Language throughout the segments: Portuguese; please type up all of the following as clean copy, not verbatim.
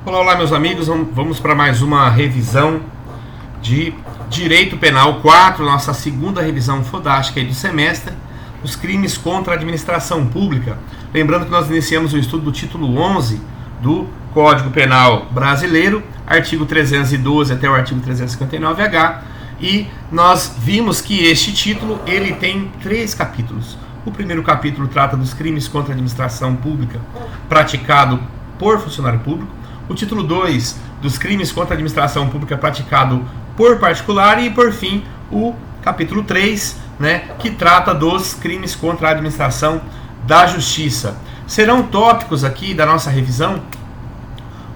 Olá, meus amigos, vamos para mais uma revisão de Direito Penal 4, nossa segunda revisão fodástica aí do semestre, os crimes contra a administração pública. Lembrando que nós iniciamos o estudo do título 11 do Código Penal Brasileiro, artigo 312 até o artigo 359H, e nós vimos que este título ele tem 3 capítulos. O primeiro capítulo trata dos crimes contra a administração pública praticado por funcionário público. O título 2, dos crimes contra a administração pública praticado por particular. E, por fim, o capítulo 3, que trata dos crimes contra a administração da justiça. Serão tópicos aqui da nossa revisão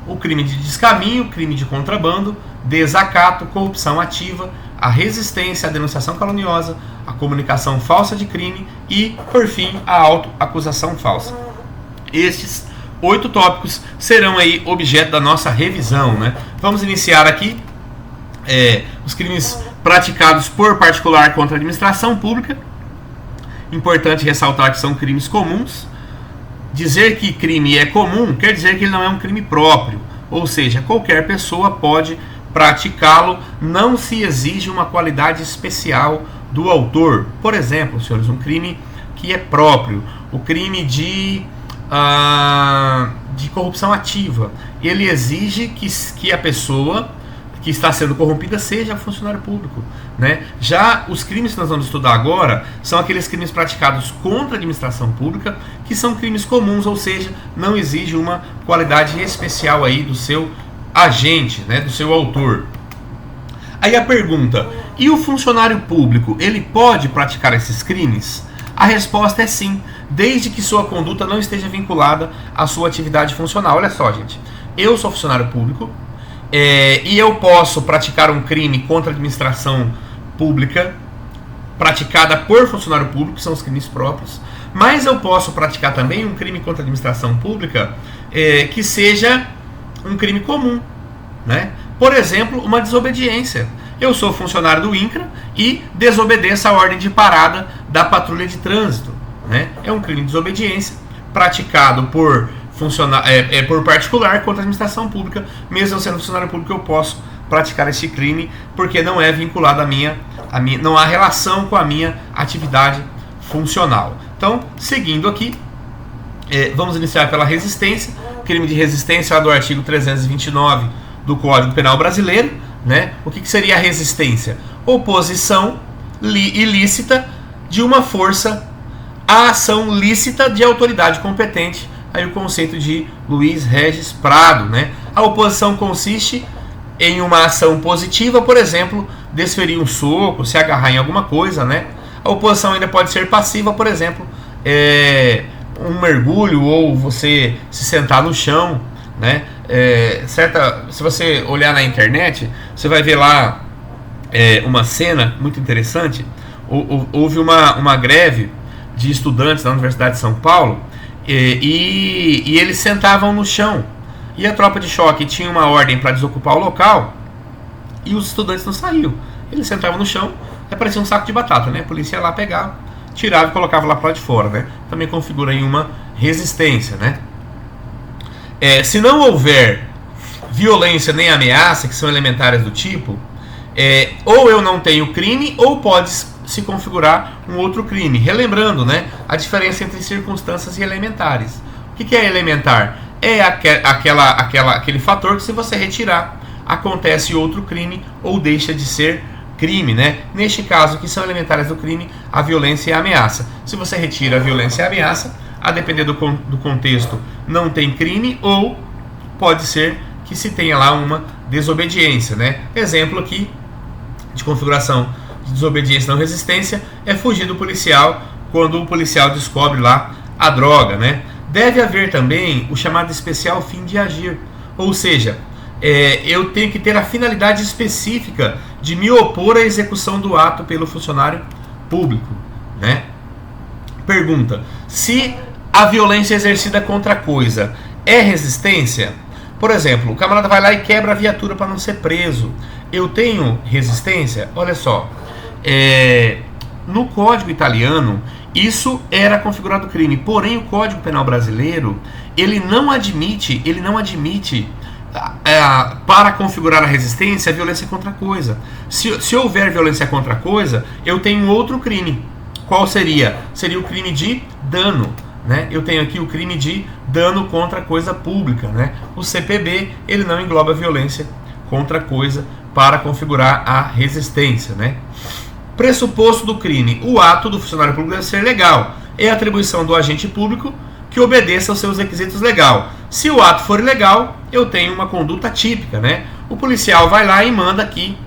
o crime de descaminho, crime de contrabando, desacato, corrupção ativa, a resistência à denunciação caluniosa, a comunicação falsa de crime e, por fim, a autoacusação falsa. Estes 8 tópicos serão aí objeto da nossa revisão, Vamos iniciar aqui os crimes praticados por particular contra a administração pública. Importante ressaltar que são crimes comuns. Dizer que crime é comum quer dizer que ele não é um crime próprio, ou seja, qualquer pessoa pode praticá-lo, não se exige uma qualidade especial do autor. Por exemplo, senhores, um crime que é próprio, o crime de corrupção ativa, ele exige que a pessoa que está sendo corrompida seja funcionário público, Já os crimes que nós vamos estudar agora são aqueles crimes praticados contra a administração pública, que são crimes comuns, ou seja, não exige uma qualidade especial aí do seu agente, do seu autor. Aí a pergunta: e o funcionário público, ele pode praticar esses crimes? A resposta é sim, desde que sua conduta não esteja vinculada à sua atividade funcional. Olha só, gente, eu sou funcionário público e eu posso praticar um crime contra a administração pública praticada por funcionário público, que são os crimes próprios, mas eu posso praticar também um crime contra a administração pública que seja um crime comum, Por exemplo, uma desobediência. Eu sou funcionário do INCRA e desobedeço a ordem de parada da patrulha de trânsito, É um crime de desobediência praticado por particular contra a administração pública. Mesmo eu sendo funcionário público, eu posso praticar esse crime porque não é vinculado não há relação com a minha atividade funcional. Então, seguindo aqui, vamos iniciar pela resistência. Crime de resistência lá do artigo 329 do Código Penal Brasileiro, O que seria a resistência? Oposição ilícita de uma força à ação lícita de autoridade competente. Aí o conceito de Luiz Regis Prado, A oposição consiste em uma ação positiva, por exemplo, desferir um soco, se agarrar em alguma coisa, A oposição ainda pode ser passiva, por exemplo, um mergulho ou você se sentar no chão, se você olhar na internet, você vai ver lá uma cena muito interessante. Houve uma greve de estudantes da Universidade de São Paulo e eles sentavam no chão, e a tropa de choque tinha uma ordem para desocupar o local e os estudantes não saíam. Eles sentavam no chão, parecia um saco de batata, A polícia ia lá pegar, tirava e colocava lá para de fora, Também configura aí uma resistência, se não houver violência nem ameaça, que são elementares do tipo, ou eu não tenho crime, ou pode se configurar um outro crime. Relembrando, a diferença entre circunstâncias e elementares. O que é elementar? É aquele fator que, se você retirar, acontece outro crime ou deixa de ser crime, Neste caso, que são elementares do crime, a violência e a ameaça. Se você retira a violência e a ameaça, a depender do contexto, não tem crime, ou pode ser que se tenha lá uma desobediência, Exemplo aqui de configuração de desobediência não resistência é fugir do policial quando o policial descobre lá a droga, Deve haver também o chamado especial fim de agir, ou seja, eu tenho que ter a finalidade específica de me opor à execução do ato pelo funcionário público, Pergunta: se a violência exercida contra a coisa é resistência? Por exemplo, o camarada vai lá e quebra a viatura para não ser preso. Eu tenho resistência? Olha só, no Código Italiano isso era configurado crime, porém o Código Penal Brasileiro ele não admite para configurar a resistência, a violência contra a coisa. Se houver violência contra a coisa, eu tenho outro crime. Qual seria? Seria o crime de dano. Né? Eu tenho aqui o crime de dano contra a coisa pública. Né? O CPB ele não engloba violência contra a coisa para configurar a resistência. Né? Pressuposto do crime: o ato do funcionário público deve ser legal. É a atribuição do agente público que obedeça aos seus requisitos legais. Se o ato for ilegal, eu tenho uma conduta típica, né? O policial vai lá e manda que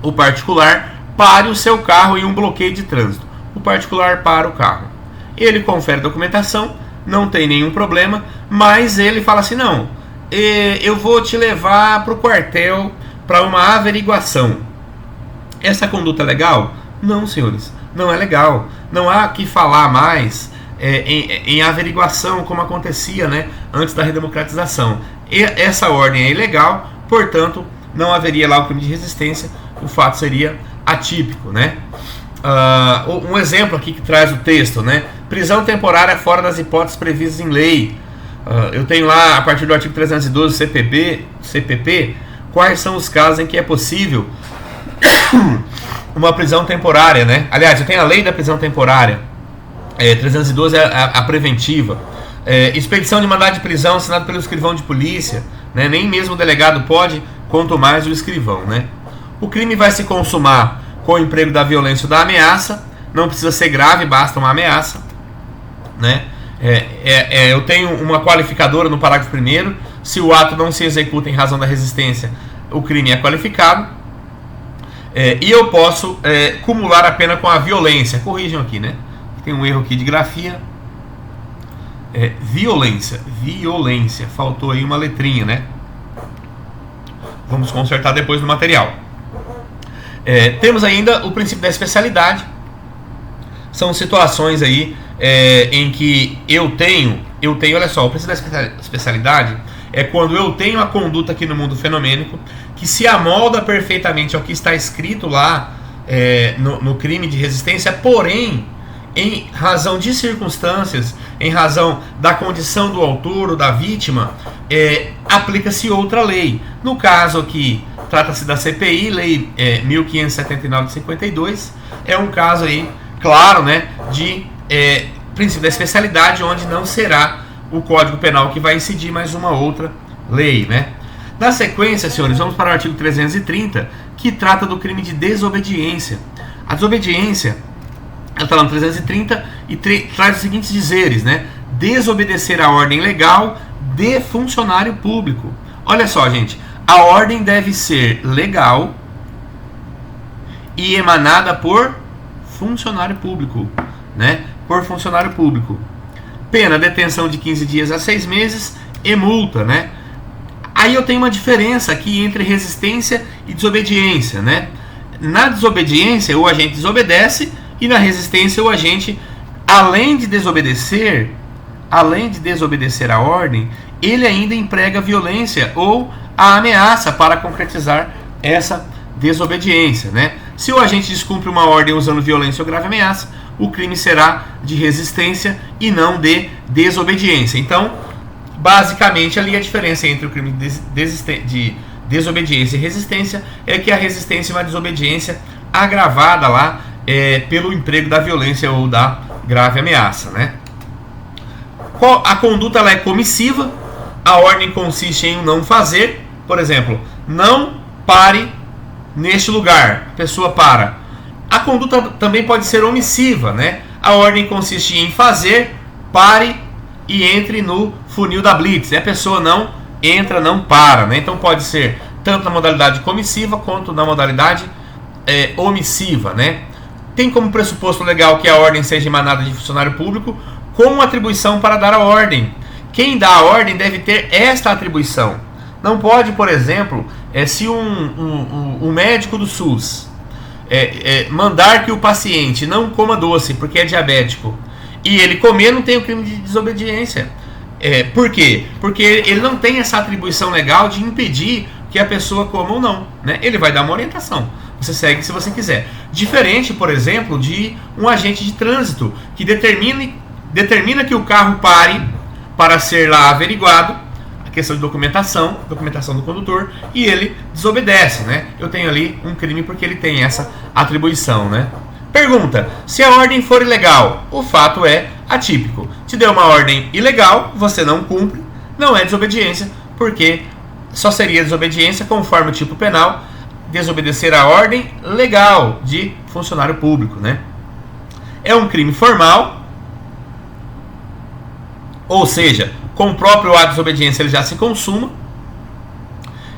o particular pare o seu carro em um bloqueio de trânsito. O particular para o carro. Ele confere documentação, não tem nenhum problema, mas ele fala assim: não, eu vou te levar para o quartel para uma averiguação. Essa conduta é legal? Não, senhores, não é legal. Não há que falar mais em averiguação, como acontecia, né, antes da redemocratização. Essa ordem é ilegal, portanto, não haveria lá o crime de resistência, o fato seria atípico. Né? Um exemplo aqui que traz o texto, né? Prisão temporária fora das hipóteses previstas em lei. Eu tenho lá, a partir do artigo 312 CPP, quais são os casos em que é possível uma prisão temporária, né? Aliás, eu tenho a lei da prisão temporária. 312 é a preventiva. Expedição de mandado de prisão assinado pelo escrivão de polícia, né? Nem mesmo o delegado pode, quanto mais o escrivão, né? O crime vai se consumar com o emprego da violência ou da ameaça. Não precisa ser grave, basta uma ameaça, né? Eu tenho uma qualificadora no parágrafo 1º. Se o ato não se executa em razão da resistência, o crime é qualificado. E eu posso cumular a pena com a violência. Corrijam aqui, né? Tem um erro aqui de grafia. Violência. Faltou aí uma letrinha, né? Vamos consertar depois no material. Temos ainda o princípio da especialidade. São situações aí em que eu tenho, olha só, o princípio da especialidade é quando eu tenho a conduta aqui no mundo fenomênico que se amolda perfeitamente ao que está escrito lá no crime de resistência, porém, em razão de circunstâncias, em razão da condição do autor ou da vítima, aplica-se outra lei. No caso aqui, trata-se da CPI, Lei 1579 de 52, é um caso aí, claro, né, de princípio da especialidade, onde não será o Código Penal que vai incidir, mas uma outra lei, né? Na sequência, senhores, vamos para o artigo 330, que trata do crime de desobediência. A desobediência, ela está lá no 330 e traz os seguintes dizeres, né? Desobedecer a ordem legal de funcionário público. Olha só, gente, a ordem deve ser legal e emanada por funcionário público, né? Por funcionário público. Pena, detenção de 15 dias a 6 meses e multa, né? Aí eu tenho uma diferença aqui entre resistência e desobediência, né? Na desobediência, o agente desobedece, e na resistência, o agente, além de desobedecer a ordem, ele ainda emprega violência ou a ameaça para concretizar essa desobediência, né? Se o agente descumpre uma ordem usando violência ou grave ameaça, o crime será de resistência e não de desobediência. Então, basicamente, ali a diferença entre o crime de desobediência e resistência é que a resistência é uma desobediência agravada lá pelo emprego da violência ou da grave ameaça, né? A conduta ela é comissiva, a ordem consiste em não fazer, por exemplo, não pare neste lugar, a pessoa para. A conduta também pode ser omissiva, né? A ordem consiste em fazer, pare e entre no funil da blitz. E a pessoa não entra, não para, né? Então pode ser tanto na modalidade comissiva quanto na modalidade omissiva, né? Tem como pressuposto legal que a ordem seja emanada de funcionário público com atribuição para dar a ordem. Quem dá a ordem deve ter esta atribuição. Não pode, por exemplo, se um médico do SUS mandar que o paciente não coma doce porque é diabético e ele comer, não tem o crime de desobediência. Por quê? Porque ele não tem essa atribuição legal de impedir que a pessoa coma ou não, né? Ele vai dar uma orientação. Você segue se você quiser. Diferente, por exemplo, de um agente de trânsito que determina que o carro pare para ser lá averiguado. questão de documentação do condutor, e ele desobedece, né? Eu tenho ali um crime porque ele tem essa atribuição, né? Pergunta: se a ordem for ilegal, o fato é atípico. Te deu uma ordem ilegal, você não cumpre, não é desobediência, porque só seria desobediência conforme o tipo penal, desobedecer a ordem legal de funcionário público, né? É um crime formal, ou seja, com o próprio ato de desobediência ele já se consuma.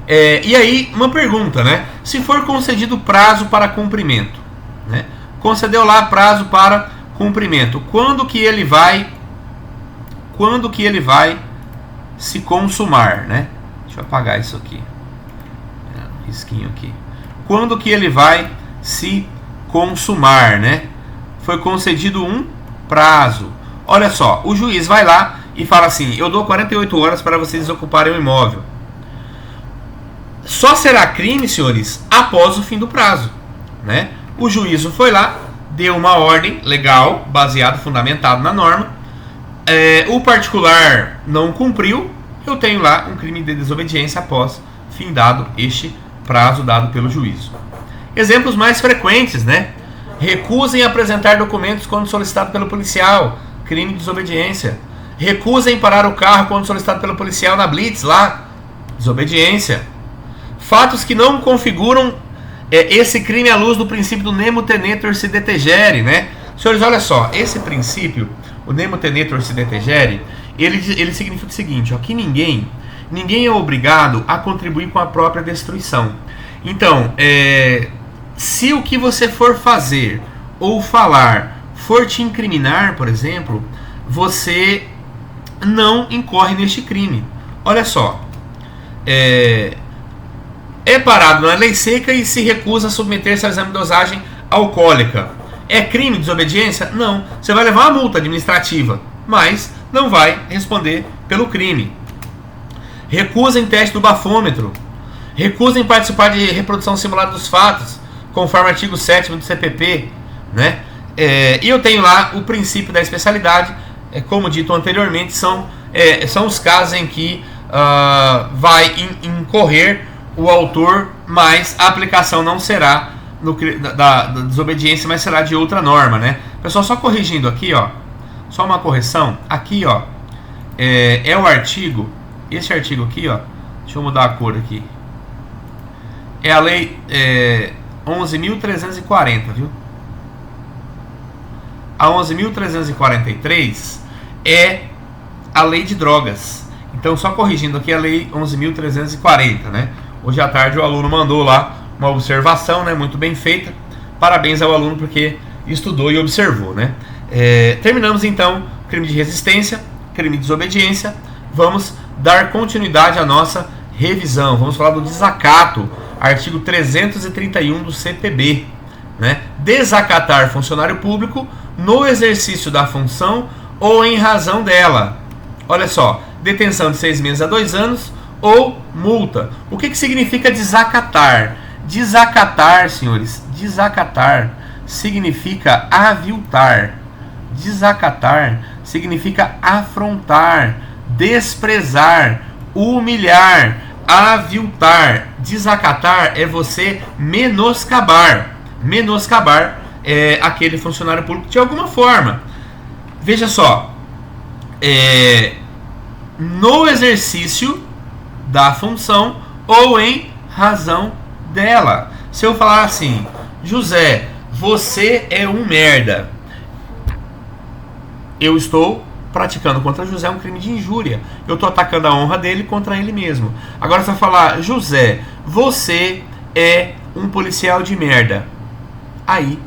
E aí, uma pergunta, né? Se for concedido prazo para cumprimento, né? Concedeu lá prazo para cumprimento, quando que ele vai se consumar, né? Deixa eu apagar isso aqui, risquinho aqui. Quando que ele vai se consumar, né? Foi concedido um prazo. Olha só, o juiz vai lá e fala assim: eu dou 48 horas para vocês desocuparem o imóvel. Só será crime, senhores, após o fim do prazo, né? O juízo foi lá, deu uma ordem legal, baseado, fundamentado na norma. O particular não cumpriu, eu tenho lá um crime de desobediência após findado este prazo dado pelo juízo. Exemplos mais frequentes, né? Recusem apresentar documentos quando solicitado pelo policial, crime de desobediência. Recusem parar o carro quando solicitado pelo policial na blitz, lá, desobediência. Fatos que não configuram esse crime à luz do princípio do nemo tenetur si detegere, né? Senhores, olha só, esse princípio, o nemo tenetur si detegere, ele significa o seguinte, ó, que ninguém é obrigado a contribuir com a própria destruição. Então, se o que você for fazer ou falar for te incriminar, por exemplo, você não incorre neste crime. Olha só, parado na lei seca e se recusa a submeter-se ao exame de dosagem alcoólica. É crime de desobediência? Não. Você vai levar uma multa administrativa, mas não vai responder pelo crime. Recusa em teste do bafômetro. Recusa em participar de reprodução simulada dos fatos, conforme o artigo 7º do CPP, né? E eu tenho lá o princípio da especialidade, como dito anteriormente, são os casos em que vai incorrer o autor, mas a aplicação não será da desobediência, mas será de outra norma, né? Pessoal, só corrigindo aqui, ó, só uma correção, aqui, ó, é o artigo, esse artigo aqui, ó, deixa eu mudar a cor aqui, é a lei 11.340, viu? A 11.343 é a lei de drogas. Então, só corrigindo aqui a lei 11.340, né? Hoje à tarde o aluno mandou lá uma observação, né? Muito bem feita. Parabéns ao aluno porque estudou e observou, né? Terminamos então crime de resistência, crime de desobediência. Vamos dar continuidade à nossa revisão. Vamos falar do desacato, artigo 331 do CPB, né? Desacatar funcionário público no exercício da função ou em razão dela. Olha só, detenção de 6 meses a 2 anos ou multa. O que significa desacatar? Desacatar, senhores, desacatar significa aviltar. Desacatar significa afrontar, desprezar, humilhar, aviltar. Desacatar é você menoscabar. Menoscabar aquele funcionário público de alguma forma. Veja só, no exercício da função ou em razão dela. Se eu falar assim: José, você é um merda, eu estou praticando contra José um crime de injúria. Eu estou atacando a honra dele contra ele mesmo. Agora você vai falar: José, você é um policial de merda. Aí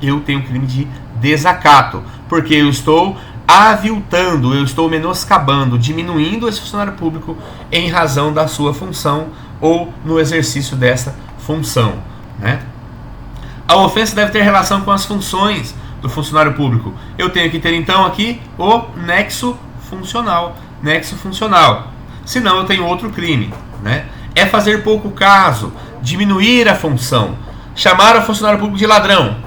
eu tenho um crime de desacato, porque eu estou aviltando, eu estou menoscabando, diminuindo esse funcionário público em razão da sua função ou no exercício dessa função, né? A ofensa deve ter relação com as funções do funcionário público. Eu tenho que ter então aqui o nexo funcional. Nexo funcional. Senão eu tenho outro crime, né? É fazer pouco caso, diminuir a função, chamar o funcionário público de ladrão.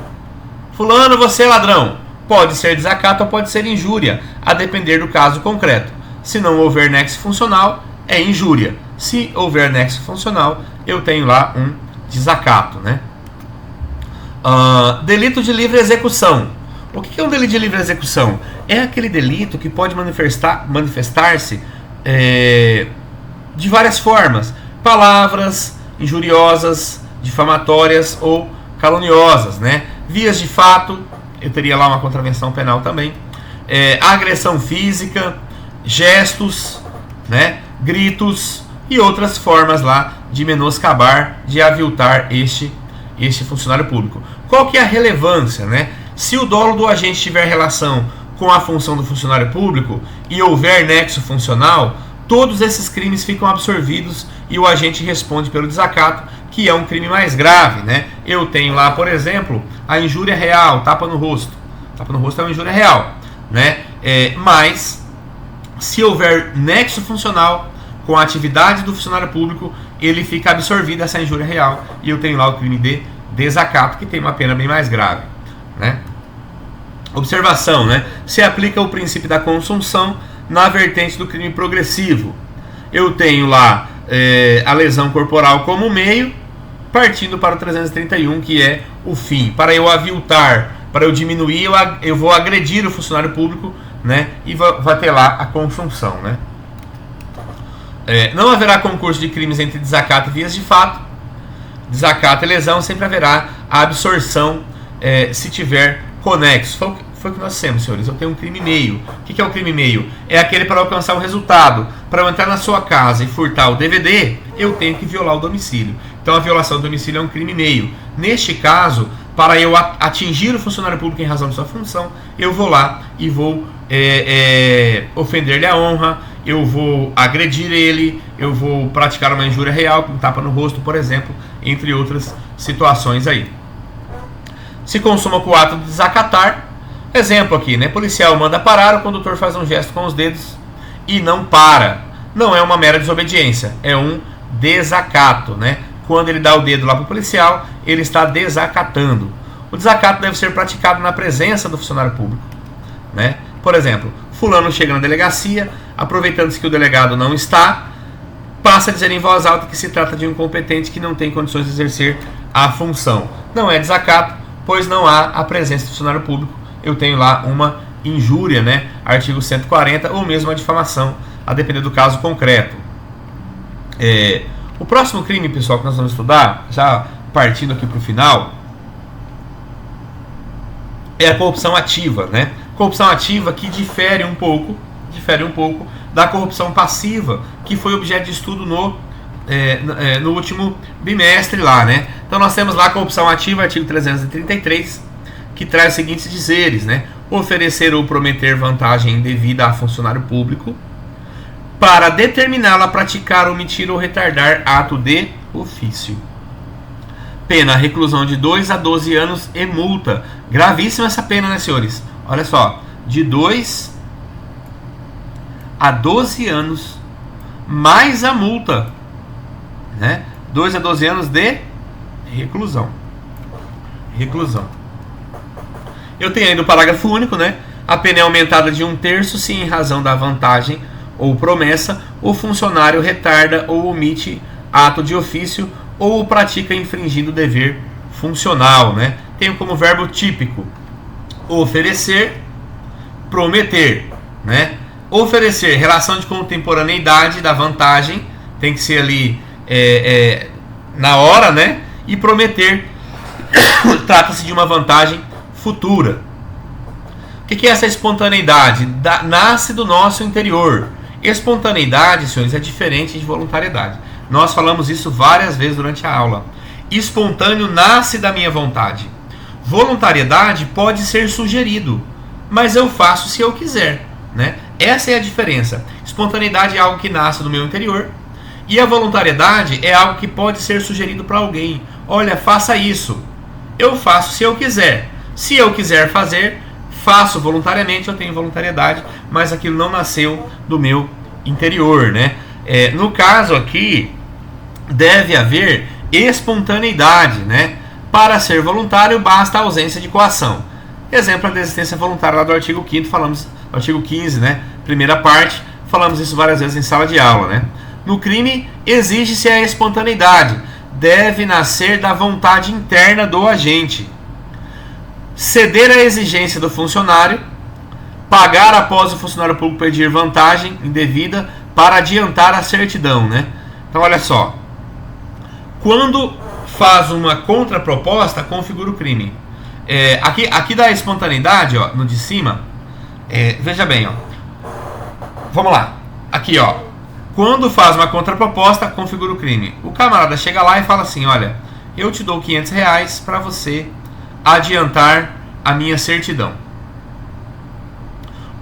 Fulano, você é ladrão. Pode ser desacato ou pode ser injúria, a depender do caso concreto. Se não houver nexo funcional, é injúria. Se houver nexo funcional, eu tenho lá um desacato, né? Delito de livre execução. O que é um delito de livre execução? É aquele delito que pode manifestar-se de várias formas. Palavras injuriosas, difamatórias ou caluniosas, né? Vias de fato, eu teria lá uma contravenção penal também. Agressão física, gestos, né? Gritos e outras formas lá de menoscabar, de aviltar este funcionário público. Qual que é a relevância, né? Se o dolo do agente tiver relação com a função do funcionário público e houver nexo funcional, todos esses crimes ficam absorvidos e o agente responde pelo desacato, que é um crime mais grave, né? Eu tenho lá, por exemplo, a injúria real, tapa no rosto. Tapa no rosto é uma injúria real, né? Mas, se houver nexo funcional com a atividade do funcionário público, ele fica absorvido essa injúria real e eu tenho lá o crime de desacato, que tem uma pena bem mais grave, né? Observação, né? Se aplica o princípio da consunção na vertente do crime progressivo. Eu tenho lá a lesão corporal como meio, partindo para o 331, que é o fim. Para eu aviltar, para eu diminuir, eu vou agredir o funcionário público, né? E vai ter lá a consunção, né? Não haverá concurso de crimes entre desacato e vias de fato. Desacato e lesão, sempre haverá a absorção se tiver conexo. Foi o que nós dissemos, senhores. Eu tenho um crime meio. O que é o crime meio? É aquele para alcançar um resultado. Para eu entrar na sua casa e furtar o DVD, eu tenho que violar o domicílio. Então a violação do domicílio é um crime meio. Neste caso, para eu atingir o funcionário público em razão de sua função, eu vou lá e vou ofender-lhe a honra, eu vou agredir ele, eu vou praticar uma injúria real, com tapa no rosto, por exemplo, entre outras situações aí. Se consuma com o ato de desacatar, exemplo aqui, né? Policial manda parar, o condutor faz um gesto com os dedos e não para. Não é uma mera desobediência, é um desacato, né? Quando ele dá o dedo lá para o policial, ele está desacatando. O desacato deve ser praticado na presença do funcionário público, né? Por exemplo, fulano chega na delegacia, aproveitando-se que o delegado não está, passa a dizer em voz alta que se trata de um incompetente que não tem condições de exercer a função. Não é desacato, pois não há a presença do funcionário público. Eu tenho lá uma injúria, né? Artigo 140, ou mesmo a difamação, a depender do caso concreto. O próximo crime, pessoal, que nós vamos estudar, já partindo aqui para o final, é a corrupção ativa, né? Corrupção ativa que difere um pouco da corrupção passiva, que foi objeto de estudo no último bimestre lá, né? Então nós temos lá a corrupção ativa, artigo 333, que traz os seguintes dizeres, né? Oferecer ou prometer vantagem indevida a funcionário público para determiná-lo a praticar, omitir ou retardar ato de ofício. Pena, reclusão de 2 a 12 anos e multa. Gravíssima essa pena, né, senhores? Olha só, de 2 a 12 anos mais a multa, né? 2 a 12 anos de reclusão. Eu tenho aí no parágrafo único, né? A pena é aumentada de 1/3 se em razão da vantagem ou promessa o funcionário retarda ou omite ato de ofício ou o pratica infringindo o dever funcional, né? Tenho como verbo típico oferecer, prometer, né? Oferecer, relação de contemporaneidade da vantagem, tem que ser ali na hora, né? E prometer, trata-se de uma vantagem futura. O que é essa espontaneidade? Nasce do nosso interior. Espontaneidade, senhores, é diferente de voluntariedade. Nós falamos isso várias vezes durante a aula. Espontâneo nasce da minha vontade. Voluntariedade pode ser sugerido, mas eu faço se eu quiser, né? Essa é a diferença. Espontaneidade é algo que nasce do meu interior, e a voluntariedade é algo que pode ser sugerido para alguém. Olha, faça isso. Eu faço se eu quiser. Se eu quiser fazer, faço voluntariamente, eu tenho voluntariedade, mas aquilo não nasceu do meu interior, né? No caso aqui, deve haver espontaneidade, né? Para ser voluntário, basta a ausência de coação. Exemplo, a desistência voluntária lá do artigo 5º, falamos, artigo 15, né? Primeira parte, falamos isso várias vezes em sala de aula, né? No crime, exige-se a espontaneidade, deve nascer da vontade interna do agente. Ceder à exigência do funcionário, pagar após o funcionário público pedir vantagem indevida para adiantar a certidão, né? Então, olha só. Quando faz uma contraproposta, configura o crime. Aqui da espontaneidade, ó, no de cima, veja bem, ó. Vamos lá. Aqui, ó. Quando faz uma contraproposta, configura o crime. O camarada chega lá e fala assim, olha, eu te dou R$500 para você adiantar a minha certidão.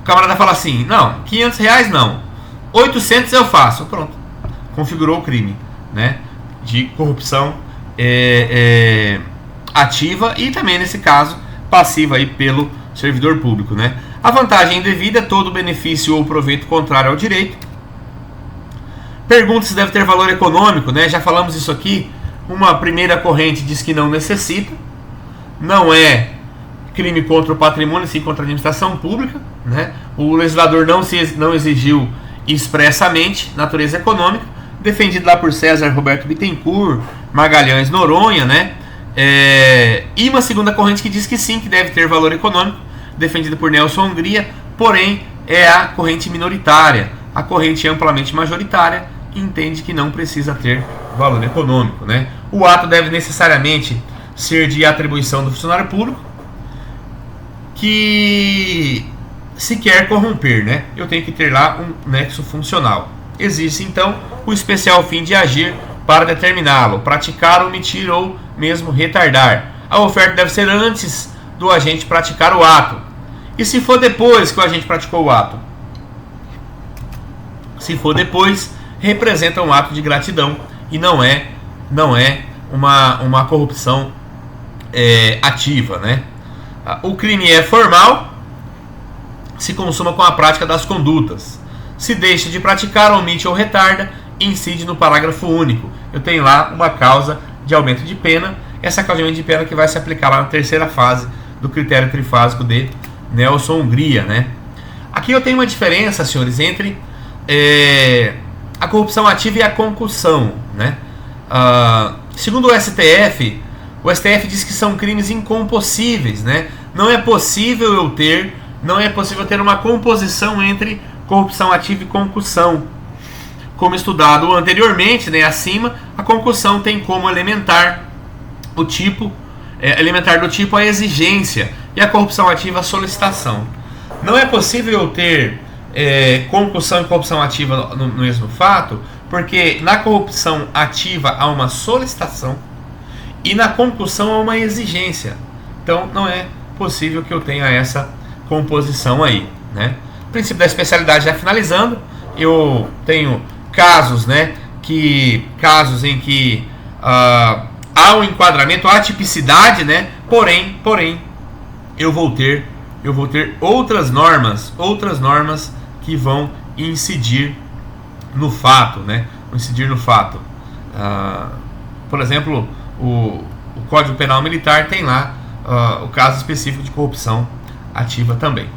O camarada fala assim, não, R$500 não, 800 eu faço. Pronto, configurou o crime, né, de corrupção ativa e também, nesse caso, passiva aí pelo servidor público, né. A vantagem indevida é todo benefício ou proveito contrário ao direito. Pergunta se deve ter valor econômico, né, já falamos isso aqui. Uma primeira corrente diz que não necessita. Não é crime contra o patrimônio, sim contra a administração pública, né? O legislador não exigiu expressamente natureza econômica, defendido lá por César Roberto Bittencourt, Magalhães Noronha, né? E uma segunda corrente que diz que sim, que deve ter valor econômico, defendida por Nelson Hungria, porém é a corrente minoritária. A corrente amplamente majoritária entende que não precisa ter valor econômico, né? O ato deve necessariamente ser de atribuição do funcionário público que se quer corromper, né? Eu tenho que ter lá um nexo funcional. Existe então o especial fim de agir para determiná-lo, praticar, omitir ou mesmo retardar. A oferta deve ser antes do agente praticar o ato. E se for depois que o agente praticou o ato? Se for depois, representa um ato de gratidão e não é uma corrupção ativa, né? O crime é formal, se consuma com a prática das condutas. Se deixa de praticar, omite ou retarda, incide no parágrafo único. Eu tenho lá uma causa de aumento de pena, essa causa de aumento de pena que vai se aplicar lá na terceira fase do critério trifásico de Nelson Hungria, né? Aqui eu tenho uma diferença, senhores, entre a corrupção ativa e a concussão, né? Segundo o STF diz que são crimes incompossíveis, né? Não é possível ter uma composição entre corrupção ativa e concussão. Como estudado anteriormente, né, acima, a concussão tem como elementar do tipo a exigência e a corrupção ativa a solicitação. Não é possível ter concussão e corrupção ativa no mesmo fato, porque na corrupção ativa há uma solicitação e na concussão há uma exigência. Então não é possível que eu tenha essa composição aí, né? O princípio da especialidade já finalizando, eu tenho casos, né, casos em que há um enquadramento, há tipicidade, né? Porém eu vou ter outras normas que vão incidir no fato, né? Por exemplo, o Código Penal Militar tem lá o caso específico de corrupção ativa também.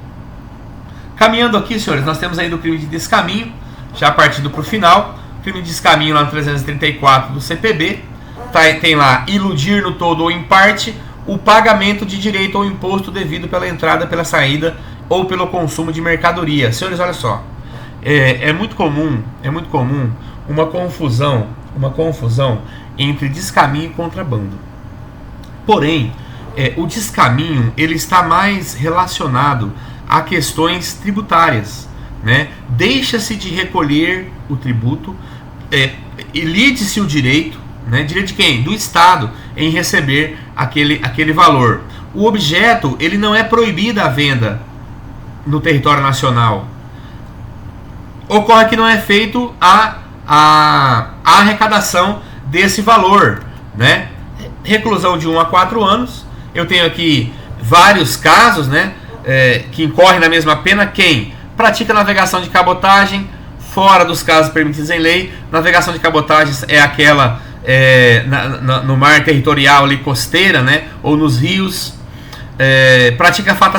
Caminhando aqui, senhores, nós temos aí do crime de descaminho, já partindo para o final. Crime de descaminho lá no 334 do CPB, tem lá iludir no todo ou em parte o pagamento de direito ou imposto devido pela entrada, pela saída ou pelo consumo de mercadoria. Senhores, olha só, é muito comum uma confusão entre descaminho e contrabando. Porém, o descaminho ele está mais relacionado a questões tributárias, né? Deixa-se de recolher o tributo, e lide-se o direito, né? Direito de quem? Do Estado, em receber aquele valor. O objeto ele não é proibido a venda no território nacional. Ocorre que não é feito a arrecadação desse valor, né? Reclusão de 1 a 4 anos. Eu tenho aqui vários casos, né, que incorrem na mesma pena. Quem pratica navegação de cabotagem fora dos casos permitidos em lei. Navegação de cabotagem é aquela no mar territorial ali, costeira, né, ou nos rios. Pratica fato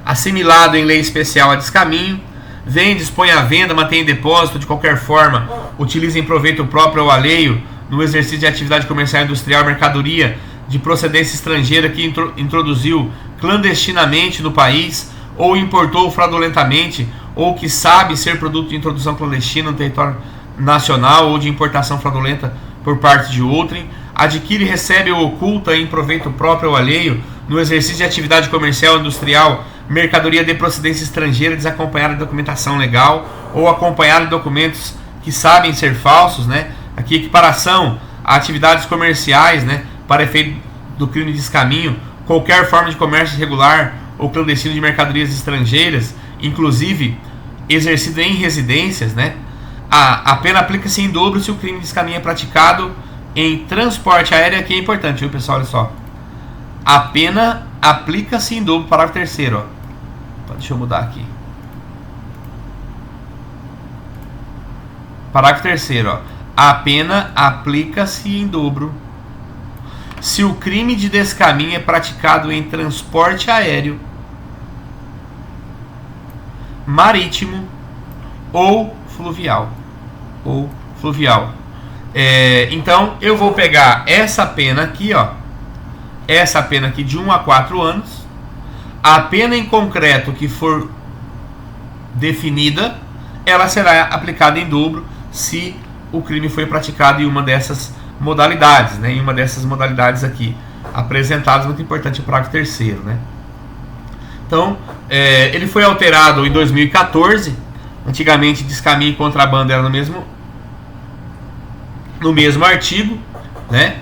assimilado em lei especial a descaminho. vende, expõe à venda, mantém em depósito, de qualquer forma, utiliza em proveito próprio ou alheio, no exercício de atividade comercial e industrial, mercadoria de procedência estrangeira que introduziu clandestinamente no país, ou importou fraudulentamente, ou que sabe ser produto de introdução clandestina no território nacional ou de importação fraudulenta por parte de outrem, adquire, recebe ou oculta em proveito próprio ou alheio, no exercício de atividade comercial ou industrial, mercadoria de procedência estrangeira desacompanhada de documentação legal ou acompanhada de documentos que sabem ser falsos, né? Aqui, equiparação a atividades comerciais, né? Para efeito do crime de descaminho, qualquer forma de comércio irregular ou clandestino de mercadorias estrangeiras, inclusive exercido em residências, né? A pena aplica-se em dobro se o crime de descaminho é praticado em transporte aéreo. Aqui é importante, viu, pessoal? Olha só. A pena aplica-se em dobro, parágrafo 3º, ó. Deixa eu mudar aqui. Parágrafo 3º, ó. A pena aplica-se em dobro se o crime de descaminho é praticado em transporte aéreo, marítimo ou fluvial. Então eu vou pegar essa pena aqui, ó. Essa pena aqui de 1 a 4 anos. A pena em concreto que for definida, ela será aplicada em dobro se o crime foi praticado em uma dessas modalidades, né? Em uma dessas modalidades aqui apresentadas, muito importante o parágrafo 3º, né? Então, ele foi alterado em 2014. Antigamente, descaminho e contrabando era no mesmo artigo, né?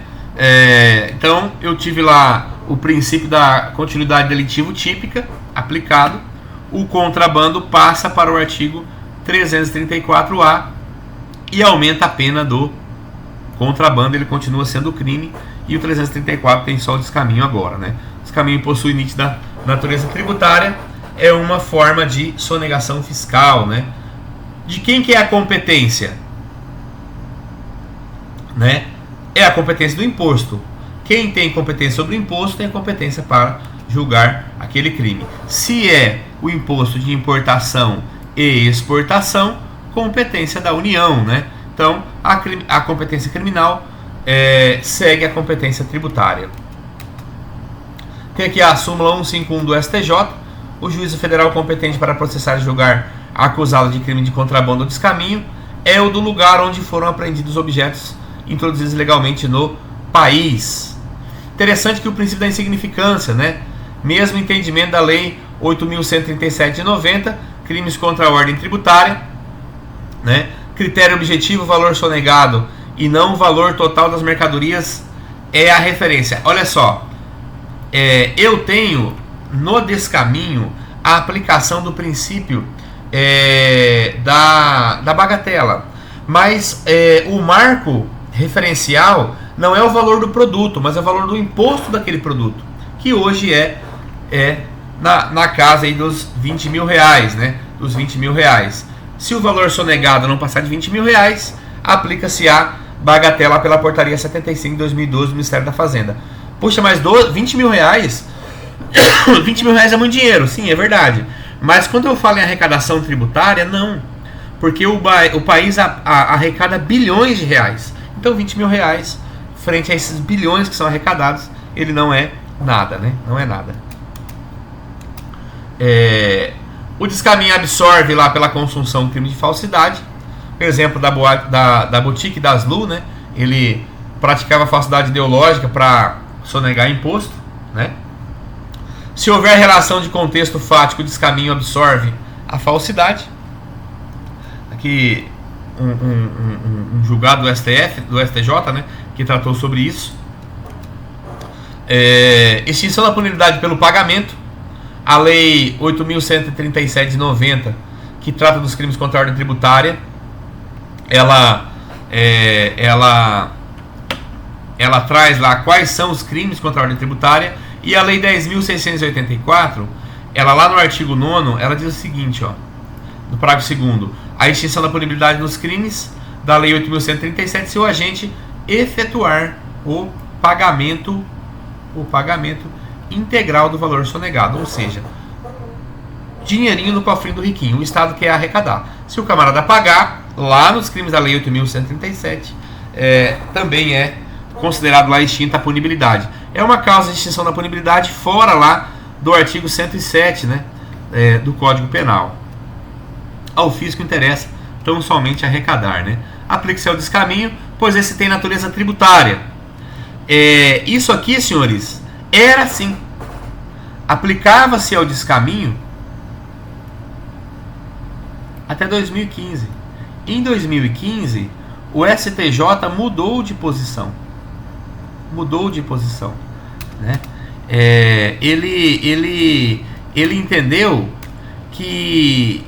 Então, eu tive lá o princípio da continuidade delitiva típica aplicado. O contrabando passa para o artigo 334A e aumenta a pena do contrabando. Ele continua sendo crime, e o 334 tem só o descaminho agora, né? O descaminho possui nítida natureza tributária, é uma forma de sonegação fiscal, né? De quem que é a competência? Né? É a competência do imposto. Quem tem competência sobre o imposto tem a competência para julgar aquele crime. Se é o imposto de importação e exportação, competência da União, né? Então, a competência criminal segue a competência tributária. Tem aqui a súmula 151 do STJ. O juízo federal competente para processar e julgar acusado de crime de contrabando ou descaminho é o do lugar onde foram apreendidos objetos introduzidos legalmente no país. Interessante que o princípio da insignificância, né? Mesmo entendimento da Lei 8.137 de 90, crimes contra a ordem tributária, né? Critério objetivo, valor sonegado e não o valor total das mercadorias é a referência. Olha só, eu tenho no descaminho a aplicação do princípio da bagatela, mas o marco referencial não é o valor do produto, mas é o valor do imposto daquele produto, que hoje é na casa aí dos 20 mil reais, né? Dos 20 mil reais. Se o valor sonegado não passar de 20 mil reais, aplica-se a bagatela pela portaria 75 de 2012 do Ministério da Fazenda. Puxa, mas 20 mil reais 20 mil reais é muito dinheiro, sim, é verdade. Mas quando eu falo em arrecadação tributária, não. Porque o país arrecada bilhões de reais. Então 20 mil reais, frente a esses bilhões que são arrecadados, ele não é nada, né? Não é nada. O descaminho absorve lá pela consunção crime de falsidade. Por exemplo, da Boutique das Lu, né? Ele praticava falsidade ideológica para sonegar imposto, né? Se houver relação de contexto fático, o descaminho absorve a falsidade. Aqui um julgado do STJ, né, que tratou sobre isso. Extinção da punibilidade pelo pagamento. A Lei 8.137 de 90, que trata dos crimes contra a ordem tributária, ela traz lá quais são os crimes contra a ordem tributária. E a Lei 10.684, ela lá no artigo 9º, ela diz o seguinte, ó, no parágrafo 2º, a extinção da punibilidade nos crimes da Lei 8.137 se o agente efetuar o pagamento integral do valor sonegado, ou seja, dinheirinho no cofrinho do riquinho. O Estado quer arrecadar. Se o camarada pagar, lá nos crimes da Lei 8.137, também é considerado lá extinta a punibilidade. É uma causa de extinção da punibilidade fora lá do artigo 107, né, do Código Penal. Ao fisco interessa tão somente arrecadar, né? Aplique-se ao descaminho, pois esse tem natureza tributária. Isso aqui, senhores, era assim. Aplicava-se ao descaminho até 2015. Em 2015, o STJ mudou de posição. Né? Ele entendeu que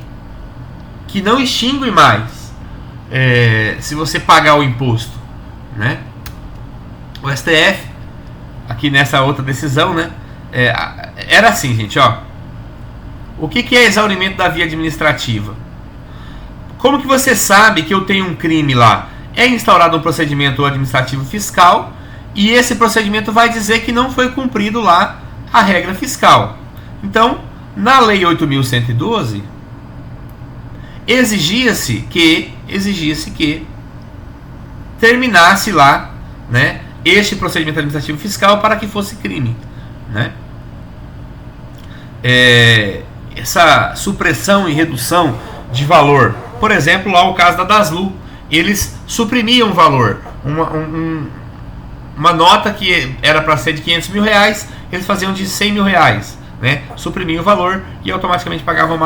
não extingue mais se você pagar o imposto, né? O STF, aqui nessa outra decisão, né? Era assim, gente, ó. O que é exaurimento da via administrativa? Como que você sabe que eu tenho um crime lá? É instaurado um procedimento administrativo fiscal e esse procedimento vai dizer que não foi cumprido lá a regra fiscal. Então, na Lei 8.112, exigia-se que terminasse lá, né, este procedimento administrativo fiscal para que fosse crime, né? Essa supressão e redução de valor, por exemplo, lá o caso da Daslu, eles suprimiam o valor, uma nota que era para ser de 500 mil reais, eles faziam de 100 mil reais, né? Suprimiam o valor e automaticamente pagavam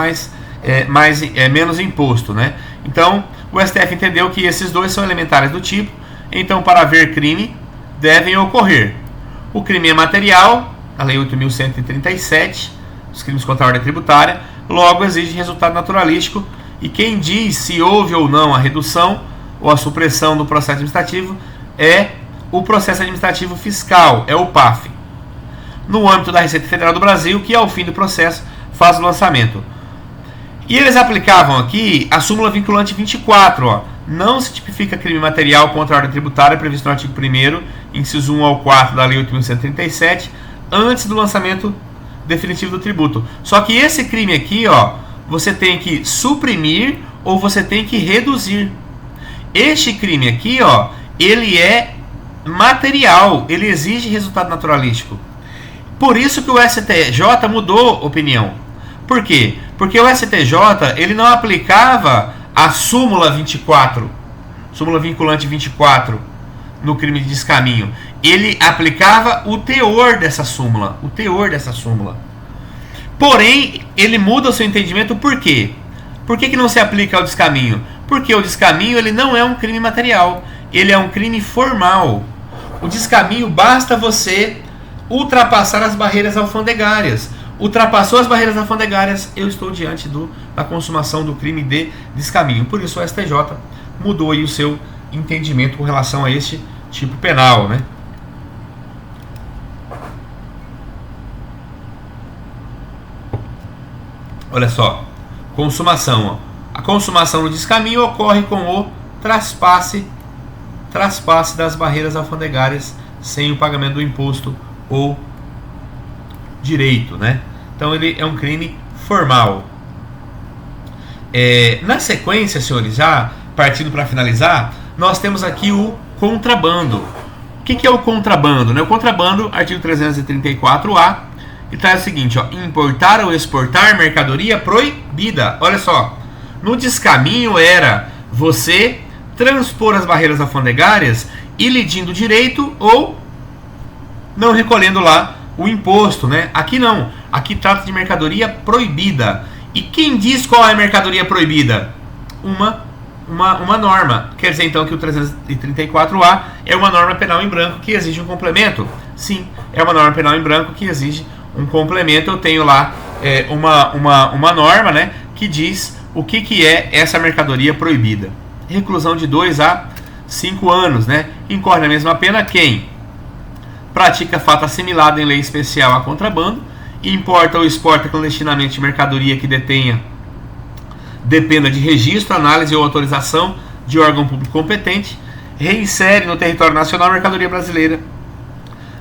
menos imposto, né? Então o STF entendeu que esses dois são elementares do tipo. Então, para haver crime, devem ocorrer: o crime é material, a Lei 8.137, os crimes contra a ordem tributária, logo exige resultado naturalístico, e quem diz se houve ou não a redução ou a supressão do processo administrativo é o processo administrativo fiscal, é o PAF, no âmbito da Receita Federal do Brasil, que ao fim do processo faz o lançamento. E eles aplicavam aqui a súmula vinculante 24, ó. Não se tipifica crime material contra a ordem tributária previsto no artigo 1º, inciso 1 ao 4 da Lei 8.137, antes do lançamento definitivo do tributo. Só que esse crime aqui, ó, você tem que suprimir ou você tem que reduzir. Este crime aqui, ó, ele é material, ele exige resultado naturalístico. Por isso que o STJ mudou opinião. Por quê? Porque o STJ, ele não aplicava a súmula 24, súmula vinculante 24, no crime de descaminho. Ele aplicava o teor dessa súmula, Porém, ele muda o seu entendimento. Por quê? Por que não se aplica ao descaminho? Porque o descaminho, ele não é um crime material, ele é um crime formal. O descaminho, basta você ultrapassar as barreiras alfandegárias. Ultrapassou as barreiras alfandegárias, eu estou diante da consumação do crime de descaminho. Por isso o STJ mudou aí o seu entendimento com relação a este tipo penal, né? Olha só, consumação, ó. A consumação do descaminho ocorre com o traspasse das barreiras alfandegárias sem o pagamento do imposto ou direito, né? Então ele é um crime formal. Na sequência, senhores, já partindo para finalizar, nós temos aqui o contrabando. O que é o contrabando, né? O contrabando, artigo 334-A, e traz o seguinte, ó: importar ou exportar mercadoria proibida. Olha só, no descaminho era você transpor as barreiras alfandegárias ilidindo direito ou não recolhendo lá o imposto, né? Aqui não, aqui trata de mercadoria proibida. E quem diz qual é a mercadoria proibida? Uma norma. Quer dizer então que o 334A é uma norma penal em branco que exige um complemento? Sim, é uma norma penal em branco que exige um complemento. Eu tenho lá uma norma, né, que diz o que é essa mercadoria proibida. Reclusão de 2 a 5 anos, né? Incorre na mesma pena quem pratica fato assimilado em lei especial a contrabando, importa ou exporta clandestinamente mercadoria que dependa de registro, análise ou autorização de órgão público competente, reinsere no território nacional mercadoria brasileira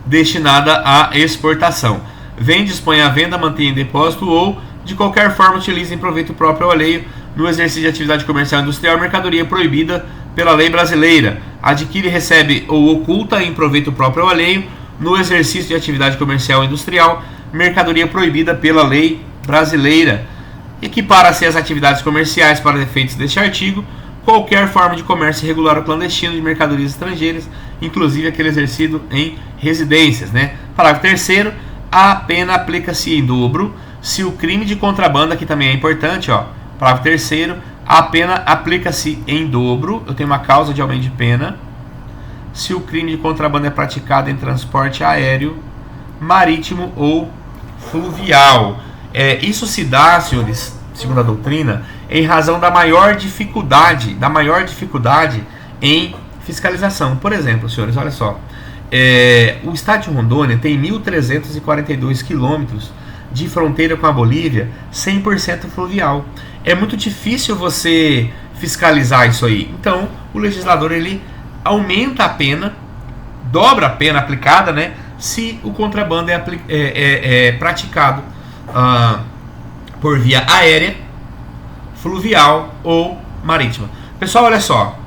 destinada à exportação, vende, dispõe à venda, mantém em depósito ou de qualquer forma utiliza em proveito próprio ou alheio no exercício de atividade comercial industrial mercadoria proibida pela lei brasileira, adquire, recebe ou oculta em proveito próprio ou alheio no exercício de atividade comercial industrial mercadoria proibida pela lei brasileira, equipara-se as atividades comerciais para efeitos deste artigo qualquer forma de comércio irregular ou clandestino de mercadorias estrangeiras, inclusive aquele exercido em residências, né? Parágrafo 3º, a pena aplica-se em dobro se o crime de contrabando, aqui também é importante, ó. Parágrafo 3º, a pena aplica-se em dobro, eu tenho uma causa de aumento de pena, se o crime de contrabando é praticado em transporte aéreo, marítimo ou fluvial. Isso se dá, senhores, segundo a doutrina, em razão da maior dificuldade em fiscalização. Por exemplo, senhores, olha só, o estado de Rondônia tem 1.342 quilômetros de fronteira com a Bolívia, 100% fluvial. É muito difícil você fiscalizar isso aí. Então, o legislador ele aumenta a pena, dobra a pena aplicada, né, se o contrabando é praticado por via aérea, fluvial ou marítima. Pessoal, olha só,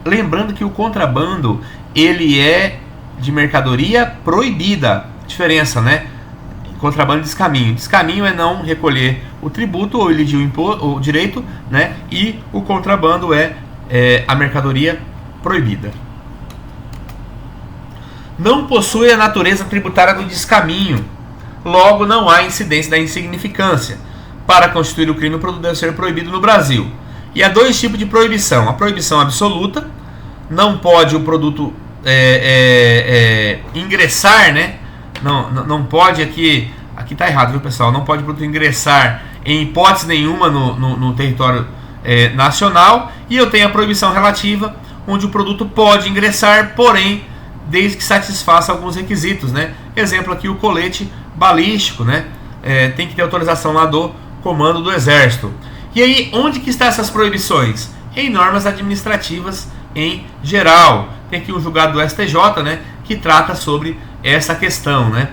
lembrando que o contrabando ele é de mercadoria proibida. Diferença, né? Contrabando e descaminho. Descaminho é não recolher o tributo ou elidir o direito, né? E o contrabando é a mercadoria proibida. Não possui a natureza tributária do descaminho. Logo, não há incidência da insignificância. Para constituir o crime, o produto deve ser proibido no Brasil. E há dois tipos de proibição. A proibição absoluta, não pode o produto ingressar, né? Não pode, aqui está errado, viu, pessoal? Não pode o produto ingressar em hipótese nenhuma no território nacional. E eu tenho a proibição relativa, onde o produto pode ingressar, porém, desde que satisfaça alguns requisitos, né? Exemplo aqui, o colete balístico, né? Tem que ter autorização lá do comando do Exército. E aí, onde que estão essas proibições? Em normas administrativas em geral. Tem aqui um julgado do STJ, né, que trata sobre essa questão, né?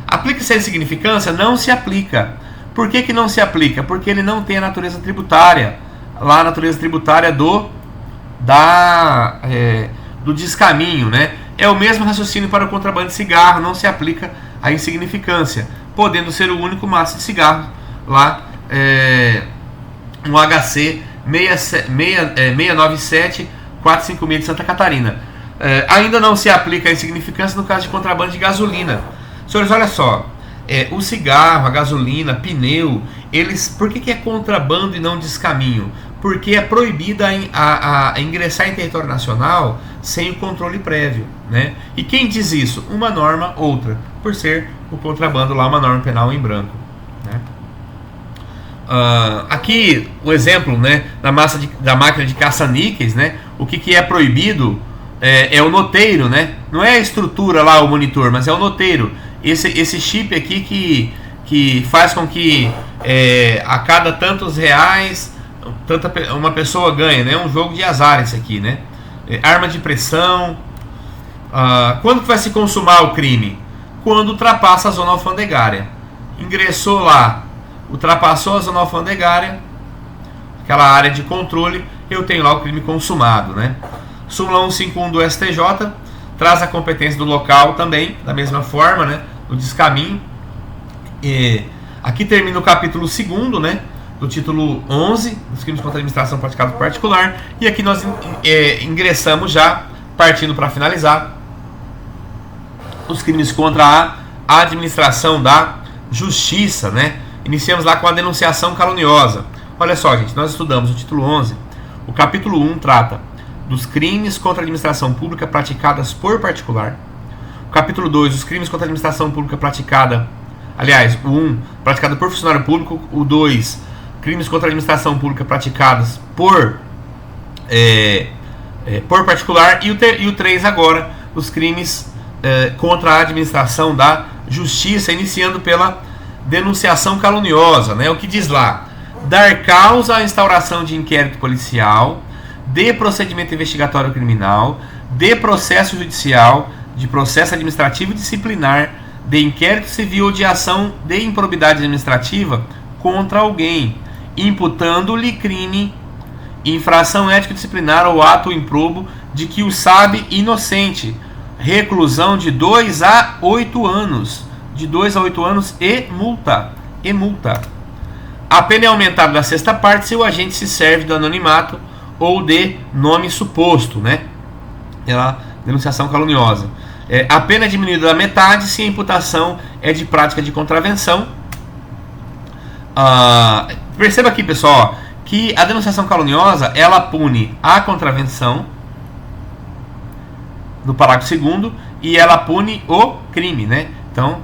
Aplica-se a insignificância? Não se aplica. Por que não se aplica? Porque ele não tem a natureza tributária. Lá a natureza tributária do descaminho, né? É o mesmo raciocínio para o contrabando de cigarro, não se aplica a insignificância, podendo ser o único maço de cigarro lá, um HC 697 456 de Santa Catarina. Ainda não se aplica a insignificância no caso de contrabando de gasolina. Senhores, olha só, o cigarro, a gasolina, pneu, por que é contrabando e não descaminho? Porque é proibida a ingressar em território nacional sem o controle prévio, né? E quem diz isso? Uma norma, outra, por ser o contrabando lá uma norma penal em branco, né? Aqui o exemplo, né, da máquina de caça-níqueis, né? O que é proibido é o noteiro, né? Não é a estrutura lá, o monitor, mas é o noteiro. Esse chip aqui que faz com que a cada tantos reais uma pessoa ganha, né? É um jogo de azar esse aqui, né? Arma de pressão. Quando que vai se consumar o crime? Quando ultrapassa a zona alfandegária. Ingressou lá, ultrapassou a zona alfandegária, aquela área de controle, eu tenho lá o crime consumado, né? Súmula 151 do STJ traz a competência do local também, da mesma forma, né? No descaminho. Aqui termina o capítulo 2º, né? Do título 11, dos crimes contra a administração praticados por particular. E aqui nós ingressamos já, partindo para finalizar, os crimes contra a administração da justiça, né? Iniciamos lá com a denunciação caluniosa. Olha só, gente, nós estudamos o título 11. O capítulo 1 trata dos crimes contra a administração pública praticadas por particular. O capítulo 2, os crimes contra a administração pública praticada, aliás, o 1, praticado por funcionário público. O 2, crimes contra a administração pública praticadas por particular. E o 3 agora, os crimes contra a administração da justiça, iniciando pela denunciação caluniosa, né? O que diz lá? Dar causa à instauração de inquérito policial, de procedimento investigatório criminal, de processo judicial, de processo administrativo e disciplinar, de inquérito civil ou de ação de improbidade administrativa contra alguém, imputando-lhe crime, infração ético-disciplinar ou ato improbo de que o sabe inocente, reclusão de 2 a 8 anos, de 2 a 8 anos e multa. A pena é aumentada da sexta parte se o agente se serve do anonimato ou de nome suposto, né? Pela denunciação caluniosa. A pena é diminuída da metade se a imputação é de prática de contravenção. Perceba aqui, pessoal, que a denunciação caluniosa, ela pune a contravenção no parágrafo 2º e ela pune o crime, né? Então,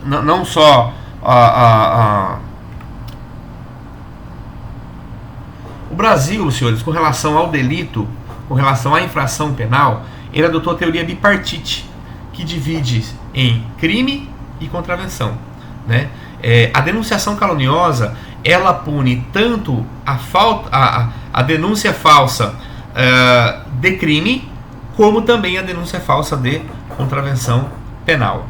não só o Brasil, senhores, com relação ao delito, com relação à infração penal, ele adotou a teoria bipartite, que divide em crime e contravenção, né? A denunciação caluniosa, ela pune tanto a denúncia falsa de crime, como também a denúncia falsa de contravenção penal.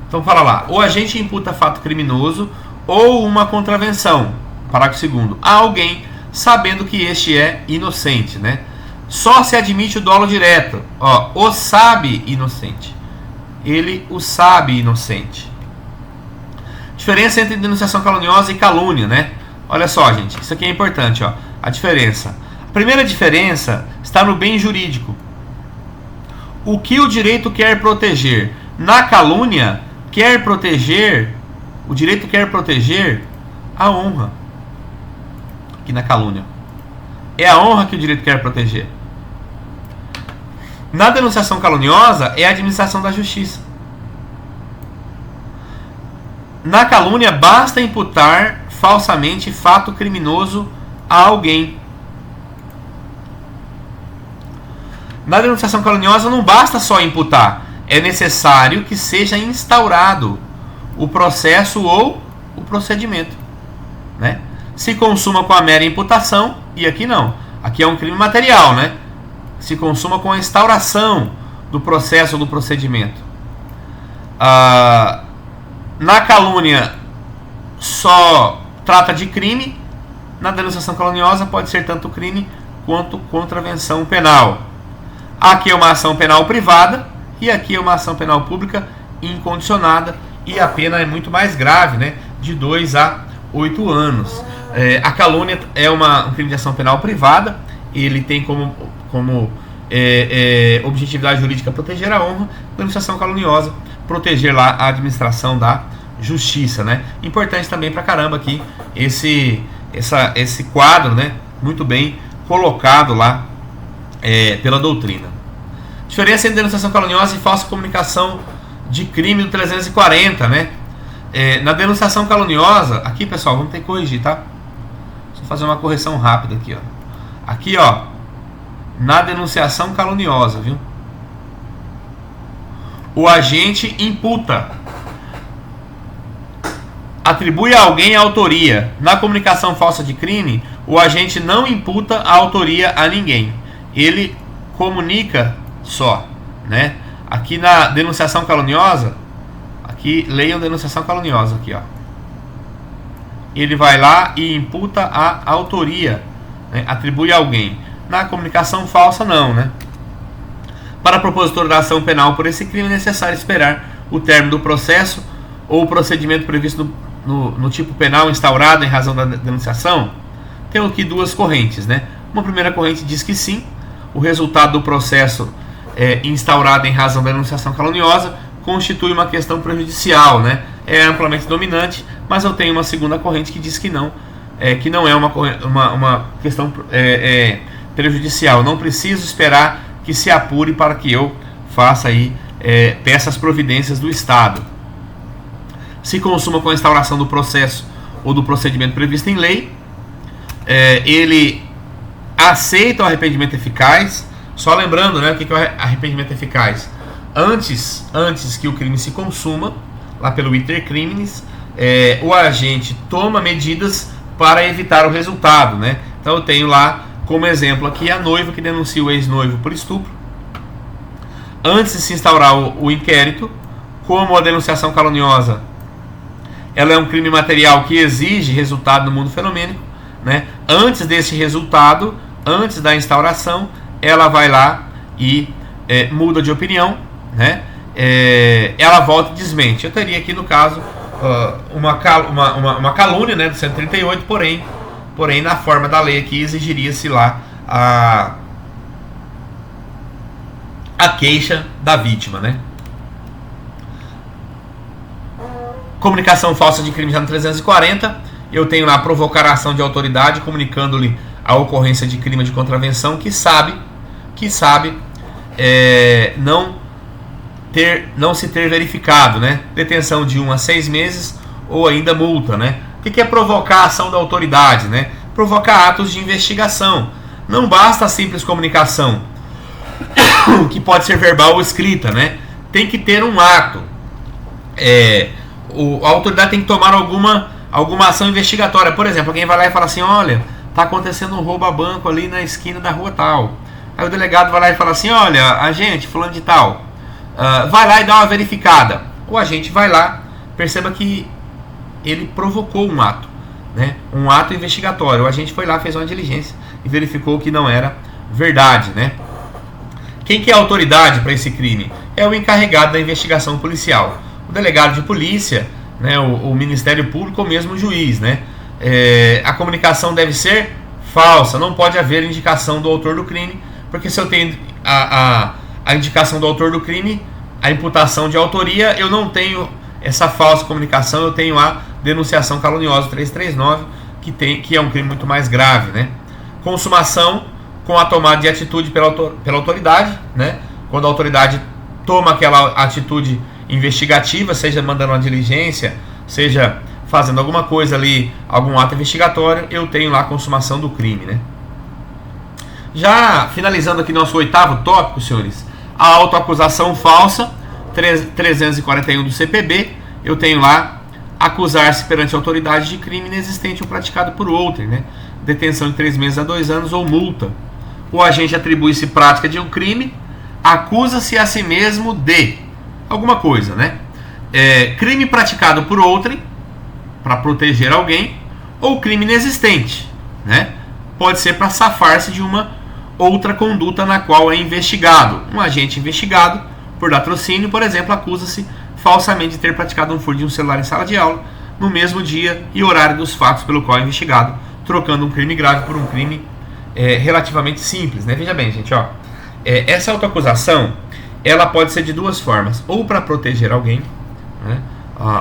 Então fala lá, o agente imputa fato criminoso ou uma contravenção, parágrafo 2º, a alguém sabendo que este é inocente, né? Só se admite o dolo direto, o sabe inocente. Ele o sabe inocente. Diferença entre denunciação caluniosa e calúnia, né? Olha só, gente, isso aqui é importante, a diferença. A primeira diferença está no bem jurídico. O que o direito quer proteger? Na calúnia, o direito quer proteger a honra. Aqui na calúnia. É a honra que o direito quer proteger. Na denunciação caluniosa, é a administração da justiça. Na calúnia, basta imputar falsamente fato criminoso a alguém. Na denunciação caluniosa, não basta só imputar. É necessário que seja instaurado o processo ou o procedimento, né? Se consuma com a mera imputação, e aqui não. Aqui é um crime material, né? Se consuma com a instauração do processo ou do procedimento. Na calúnia só trata de crime. Na denunciação caluniosa pode ser tanto crime quanto contravenção penal. Aqui é uma ação penal privada e aqui é uma ação penal pública incondicionada, e a pena é muito mais grave, né? De 2 a 8 anos. A calúnia é um crime de ação penal privada. Ele tem como objetividade jurídica proteger a honra. Denunciação caluniosa, proteger lá a administração da justiça, né? Importante também pra caramba aqui esse quadro, né? Muito bem colocado lá pela doutrina. Diferença entre denunciação caluniosa e falsa comunicação de crime do 340, né? Na denunciação caluniosa, aqui, pessoal, vamos ter que corrigir, tá? Deixa eu fazer uma correção rápida aqui, Aqui, na denunciação caluniosa, viu? O agente imputa, atribui a alguém a autoria. Na comunicação falsa de crime, o agente não imputa a autoria a ninguém. Ele comunica só, né? Aqui na denunciação caluniosa, aqui leiam denunciação caluniosa aqui, Ele vai lá e imputa a autoria, né? Atribui a alguém. Na comunicação falsa não, né? Para propositor da ação penal por esse crime é necessário esperar o término do processo ou o procedimento previsto no tipo penal instaurado em razão da denunciação. Temos aqui duas correntes, né? Uma primeira corrente diz que sim, o resultado do processo instaurado em razão da denunciação caluniosa constitui uma questão prejudicial, né? É amplamente dominante, mas eu tenho uma segunda corrente que diz que não é uma questão prejudicial. Não preciso esperar que se apure para que eu faça peça as providências do Estado. Se consuma com a instauração do processo ou do procedimento previsto em lei, ele aceita o arrependimento eficaz. Só lembrando, né, o que é o arrependimento eficaz? Antes que o crime se consuma, lá pelo iter criminis, o agente toma medidas para evitar o resultado, né? Então eu tenho lá como exemplo aqui a noiva que denuncia o ex-noivo por estupro. antes de se instaurar o inquérito, como a denunciação caluniosa ela é um crime material que exige resultado no mundo fenomênico, né? Antes desse resultado, antes da instauração, ela vai lá e muda de opinião, né? Ela volta e desmente. Eu teria aqui no caso uma calúnia, né, do 138, porém na forma da lei aqui exigiria-se lá a queixa da vítima, né? Comunicação falsa de crime já no 340, eu tenho lá provocar a ação de autoridade comunicando-lhe a ocorrência de crime de contravenção que sabe não se ter verificado, né? Detenção de 1 a 6 meses ou ainda multa, né? O que é provocar a ação da autoridade, né? Provocar atos de investigação. Não basta a simples comunicação, que pode ser verbal ou escrita, né? Tem que ter um ato. A autoridade tem que tomar alguma ação investigatória. Por exemplo, alguém vai lá e fala assim: olha, tá acontecendo um roubo a banco ali na esquina da rua tal. Aí o delegado vai lá e fala assim: olha, agente fulano de tal, vai lá e dá uma verificada. O agente vai lá, perceba que ele provocou um ato, né? Um ato investigatório. O agente foi lá, fez uma diligência e verificou que não era verdade, né? Quem que é a autoridade para esse crime? É o encarregado da investigação policial. O delegado de polícia, né, o Ministério Público ou mesmo o juiz, né? A comunicação deve ser falsa, não pode haver indicação do autor do crime, porque se eu tenho a indicação do autor do crime, a imputação de autoria, eu não tenho essa falsa comunicação, eu tenho a denunciação caluniosa 339, que é um crime muito mais grave, né? Consumação com a tomada de atitude pela autoridade, né? Quando a autoridade toma aquela atitude investigativa, seja mandando uma diligência, seja fazendo alguma coisa ali, algum ato investigatório, eu tenho lá a consumação do crime, né? Já finalizando aqui nosso 8º tópico, senhores, a autoacusação falsa, 341 do CPB, eu tenho lá acusar-se perante a autoridade de crime inexistente ou praticado por outrem, né? Detenção de 3 meses a 2 anos ou multa. O agente atribui-se prática de um crime, acusa-se a si mesmo de alguma coisa, né? Crime praticado por outrem para proteger alguém, ou crime inexistente, né? Pode ser para safar-se de uma outra conduta na qual é investigado. Um agente investigado por latrocínio, por exemplo, acusa-se falsamente de ter praticado um furto de um celular em sala de aula no mesmo dia e horário dos fatos pelo qual é investigado, trocando um crime grave por um crime relativamente simples, né? Veja bem, gente, ó, essa autoacusação ela pode ser de duas formas: ou para proteger alguém, né?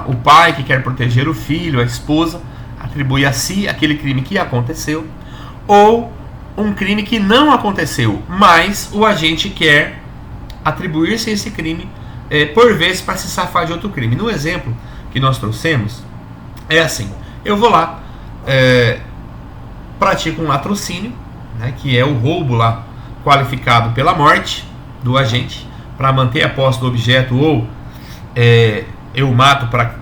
O pai que quer proteger o filho, a esposa, atribui a si aquele crime que aconteceu, ou um crime que não aconteceu, mas o agente quer atribuir-se a esse crime por vezes para se safar de outro crime. No exemplo que nós trouxemos, é assim: eu vou lá, pratico um latrocínio, né, que é o roubo lá qualificado pela morte do agente para manter a posse do objeto, ou eu mato para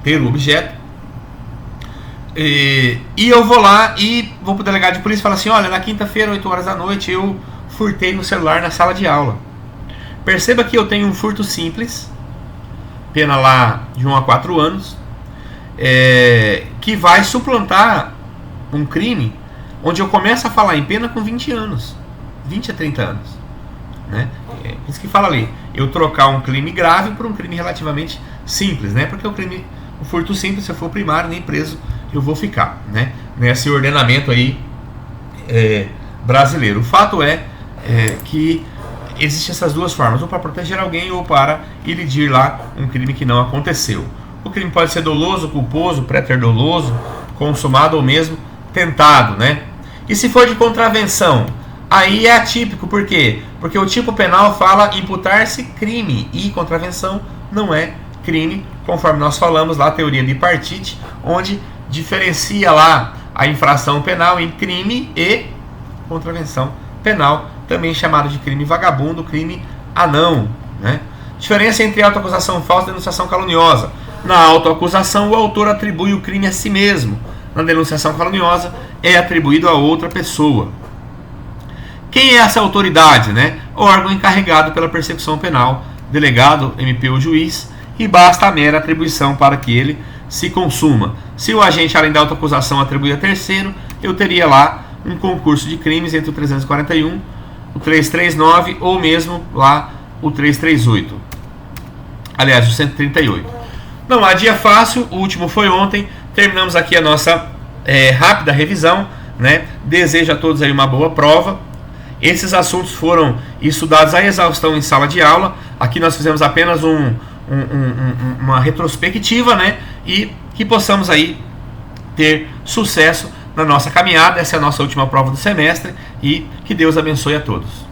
ter o objeto, e eu vou lá e vou para o delegado de polícia e falo assim: olha, na quinta-feira, 8 horas da noite, eu furtei um celular na sala de aula. Perceba que eu tenho um furto simples, pena lá de 1 a 4 anos, que vai suplantar um crime onde eu começo a falar em pena com 20 anos, 20 a 30 anos, né? Isso que fala ali, eu trocar um crime grave por um crime relativamente simples, né? Porque o furto simples, se eu for primário, nem preso eu vou ficar, né? Nesse ordenamento aí brasileiro. O fato é que existem essas duas formas: ou para proteger alguém, ou para ilidir lá um crime que não aconteceu. O crime pode ser doloso, culposo, préter-doloso, consumado ou mesmo tentado, né? E se for de contravenção, aí é atípico. Por quê? Porque o tipo penal fala imputar-se crime, e contravenção não é crime, conforme nós falamos lá, a teoria de Partite, onde diferencia lá a infração penal em crime e contravenção penal, também chamado de crime vagabundo, crime anão, né? Diferença entre autoacusação falsa e denunciação caluniosa: na autoacusação, o autor atribui o crime a si mesmo; na denunciação caluniosa, é atribuído a outra pessoa. Quem é essa autoridade, né? Órgão encarregado pela persecução penal, delegado, MP ou juiz, e basta a mera atribuição para que ele se consuma. Se o agente, além da autoacusação, atribuir a terceiro, eu teria lá um concurso de crimes entre o 341, o 339 ou mesmo lá o 338. Aliás, o 138. Não há dia fácil, o último foi ontem. Terminamos aqui a nossa rápida revisão, né? Desejo a todos aí uma boa prova. Esses assuntos foram estudados à exaustão em sala de aula. Aqui nós fizemos apenas uma retrospectiva, né? E que possamos aí ter sucesso na nossa caminhada. Essa é a nossa última prova do semestre e que Deus abençoe a todos.